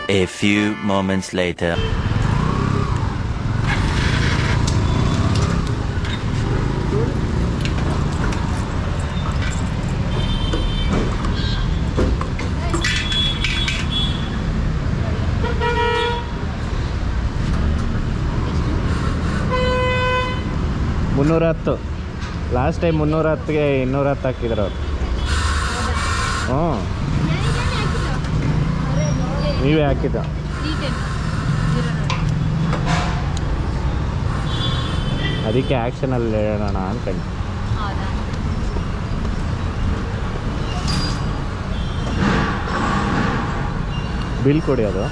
A few moments later. ಮುನ್ನೂರತ್ತು last time 310ಗೆ 210 ಹಾಕಿದ್ರು ಅವ್ರು. ಹ್ಞೂ ನೀವೇ ಹಾಕಿದ್ದು. ಅದಕ್ಕೆ ಆ್ಯಕ್ಷನಲ್ಲಿ ಹೇಳೋಣ ಅನ್ಕೊಂಡು. ಬಿಲ್ ಕೊಡಿ ಅದು.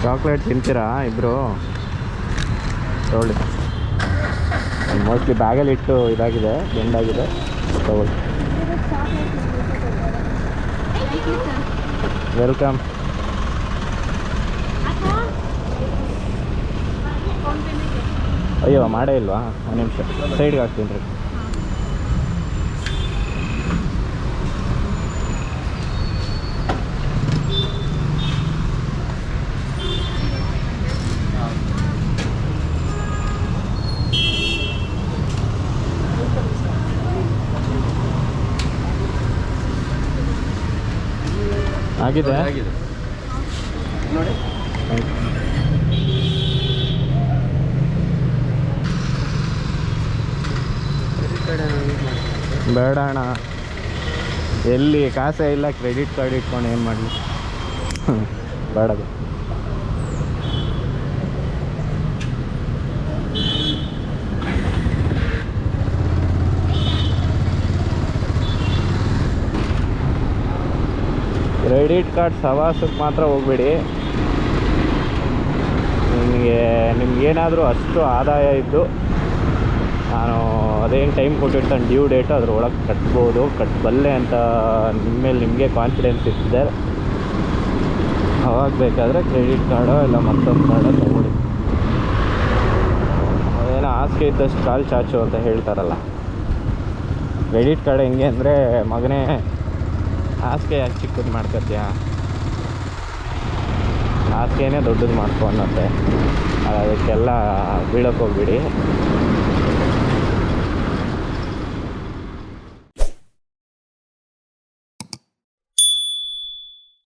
ಚಾಕ್ಲೇಟ್ ತಿಂತೀರಾ ಇಬ್ಬರು? ತಗೊಳ್ಳಿ. ಮೋಸ್ಟ್ಲಿ ಬ್ಯಾಗಲ್ಲಿ ಇಟ್ಟು ಇದಾಗಿದೆ, ಬೆಂಡಾಗಿದೆ. ತಗೊಳ್ಳಿ. ವೆಲ್ಕಮ್. ಅಯ್ಯೋ ಮಾಡೇ ಇಲ್ವಾ? ಒಂದು ನಿಮಿಷ ಸೈಡ್ಗೆ ಹಾಕ್ತೀನಿ ರೀ. ಆಗಿದೆ ನೋಡಿ. ಬೇಡ ಅಣ್ಣ, ಎಲ್ಲಿ ಕಾಸೇ ಇಲ್ಲ, ಕ್ರೆಡಿಟ್ ಕಾರ್ಡ್ ಇಟ್ಕೊಂಡು ಏನು ಮಾಡಲಿ? ಬೇಡ. ಕ್ರೆಡಿಟ್ ಕಾರ್ಡ್ ಸವಾಸಕ್ಕೆ ಮಾತ್ರ ಹೋಗ್ಬೇಡಿ. ನಿಮಗೇನಾದರೂ ಅಷ್ಟು ಆದಾಯ ಇದ್ದು, ನಾನು ಅದೇನು ಟೈಮ್ ಕೊಟ್ಟಿರ್ತಾನೆ ಡ್ಯೂ ಡೇಟು, ಅದ್ರೊಳಗೆ ಕಟ್ಬೋದು, ಕಟ್ಟಬಲ್ಲೆ ಅಂತ ನಿಮ್ಮ ಮೇಲೆ ನಿಮಗೆ ಕಾನ್ಫಿಡೆನ್ಸ್ ಇರ್ತದೆ, ಅವಾಗ ಬೇಕಾದರೆ ಕ್ರೆಡಿಟ್ ಕಾರ್ಡೋ ಇಲ್ಲ ಮತ್ತೊಂದು ಕಾರ್ಡೋ ತಗೊಳ್ಳಿ. ಅದೇನೋ ಹಾಸಿಗೆ ಇದ್ದಷ್ಟು ಕಾಲು ಚಾಚು ಅಂತ ಹೇಳ್ತಾರಲ್ಲ. ಕ್ರೆಡಿಟ್ ಕಾರ್ಡ್ ಹೆಂಗೆ ಅಂದರೆ, ಮಗನೇ ಹಾಸಿಗೆ ಯಾಕೆ ಚಿಕ್ಕದು ಮಾಡ್ಕೊತೀಯ, ಹಾಸಿಗೆನೇ ದೊಡ್ಡದು ಮಾಡ್ಕೊ ಅನ್ನತ್ತೆ. ಅದಕ್ಕೆಲ್ಲ ಬೀಳಕ್ಕೆ ಹೋಗ್ಬಿಡಿ.